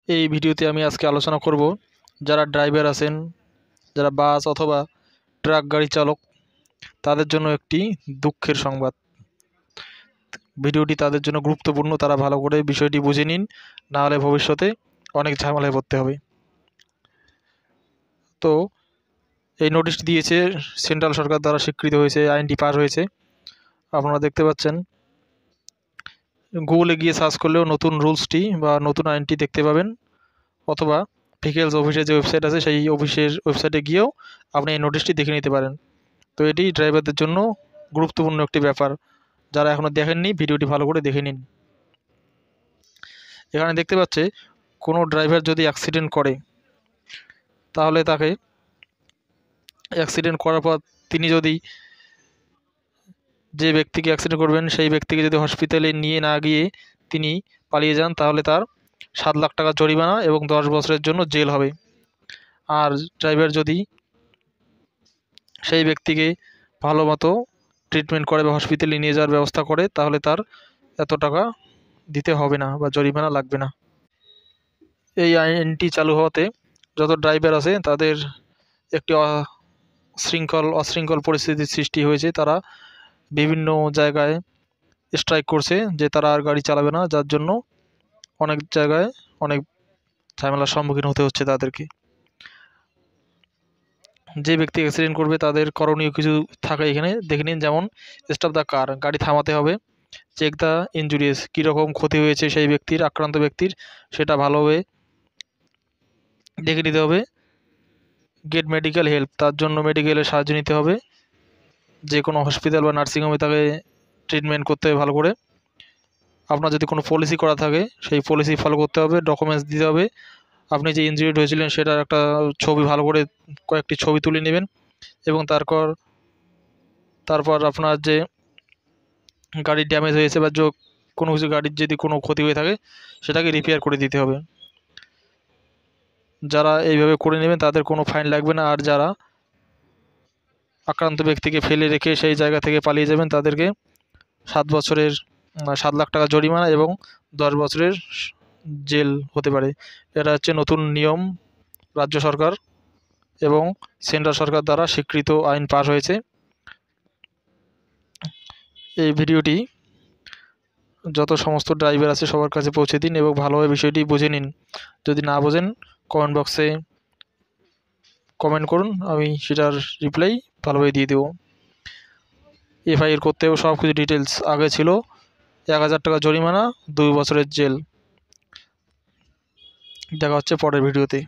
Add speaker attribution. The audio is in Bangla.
Speaker 1: এই ভিডিওতে আমি আজকে আলোচনা করব যারা ড্রাইভার আছেন, যারা বাস অথবা ট্রাক গাড়ি চালক, তাদের জন্য একটি দুঃখের সংবাদ। ভিডিওটি তাদের জন্য গুরুত্বপূর্ণ, তারা ভালো করে বিষয়টি বুঝে নিন, না হলে ভবিষ্যতে অনেক ঝামেলায় পড়তে হবে। তো এই নোটিশটি দিয়েছে সেন্ট্রাল সরকার দ্বারা স্বীকৃত হয়েছে, আইনটি পাস হয়েছে। আপনারা দেখতে পাচ্ছেন, গুগলে গিয়ে সার্চ করলেও নতুন রুলসটি বা নতুন আইনটি দেখতে পাবেন, অথবা ভেহিকেলস অফিসের যে ওয়েবসাইট আছে সেই অফিসের ওয়েবসাইটে গিয়েও আপনি এই নোটিশটি দেখে নিতে পারেন। তো এটি ড্রাইভারদের জন্য গুরুত্বপূর্ণ একটি ব্যাপার। যারা এখনও দেখেননি, ভিডিওটি ভালো করে দেখে নিন। এখানে দেখতে পাচ্ছে, কোনো ড্রাইভার যদি অ্যাক্সিডেন্ট করে, তাহলে তাকে অ্যাক্সিডেন্ট করার পর তিনি যদি যে ব্যক্তিকে অ্যাক্সিডেন্ট করবেন সেই ব্যক্তিকে যদি হসপিটালে নিয়ে না গিয়ে তিনি পালিয়ে যান, তাহলে তার 7 লাখ টাকা জরিমানা এবং 10 বছরের জন্য জেল হবে। আর ড্রাইভার যদি সেই ব্যক্তিকে ভালো মতো ট্রিটমেন্ট করে বা হসপিটালে নিয়ে যাওয়ার ব্যবস্থা করে, তাহলে তার এত টাকা দিতে হবে না বা জরিমানা লাগবে না। এই আইনটি চালু হওয়াতে যত ড্রাইভার আছে তাদের একটি অশৃঙ্খল পরিস্থিতির সৃষ্টি হয়েছে। তারা বিভিন্ন জায়গায় স্ট্রাইক করছে যে তারা আর গাড়ি চালাবে না, যার জন্য অনেক জায়গায় অনেক ঝামেলার সম্মুখীন হতে হচ্ছে তাদেরকে। যে ব্যক্তি অ্যাক্সিডেন্ট করবে তাদের করণীয় কিছু থাকে এখানে দেখে নিন। যেমন স্টপ দ্য কার, গাড়ি থামাতে হবে। চেক দ্য ইনজুরিস, কীরকম ক্ষতি হয়েছে সেই ব্যক্তির, আক্রান্ত ব্যক্তির, সেটা ভালোভাবে দেখে নিতে হবে। গেট মেডিকেল হেল্প, তার জন্য মেডিকেলের সাহায্য নিতে হবে। যে কোনো হসপিটাল বা নার্সিংহোমে তাকে ট্রিটমেন্ট করতে হবে ভালো করে। আপনার যদি কোনো পলিসি করা থাকে সেই পলিসি ফলো করতে হবে। ডকুমেন্টস দিতে হবে। আপনি যে ইনজুরিড হয়েছিলেন সেটার একটা ছবি, ভালো করে কয়েকটি ছবি তুলে নেবেন এবং তারপর আপনার যে গাড়ির ড্যামেজ হয়েছে বা কোনো কিছু গাড়ির যদি কোনো ক্ষতি হয়ে থাকে সেটাকে রিপেয়ার করে দিতে হবে। যারা এইভাবে করে নেবেন তাদের কোনো ফাইন লাগবে না। আর যারা আক্রান্ত ব্যক্তিকে ফেলে রেখে সেই জায়গা থেকে পালিয়ে যাবেন তাদেরকে 7 লাখ টাকা জরিমানা এবং 10 বছরের জেল হতে পারে। এটা হচ্ছে নতুন নিয়ম, রাজ্য সরকার এবং সেন্ট্রাল সরকার দ্বারা স্বীকৃত আইন পাস হয়েছে। এই ভিডিওটি যত সমস্ত ড্রাইভার আছে সবার কাছে পৌঁছে দিন এবং ভালোভাবে বিষয়টি বুঝে নিন। যদি না বোঝেন কমেন্ট বক্সে কমেন্ট করুন, আমি সেটার রিপ্লাই ভালোভাবে দিয়ে দেবো। এফআইআর করতেও সব কিছু ডিটেলস আগে ছিল। 1000 টাকা জরিমানা, 2 বছরের জেল। দেখা হচ্ছে পরের ভিডিওতে।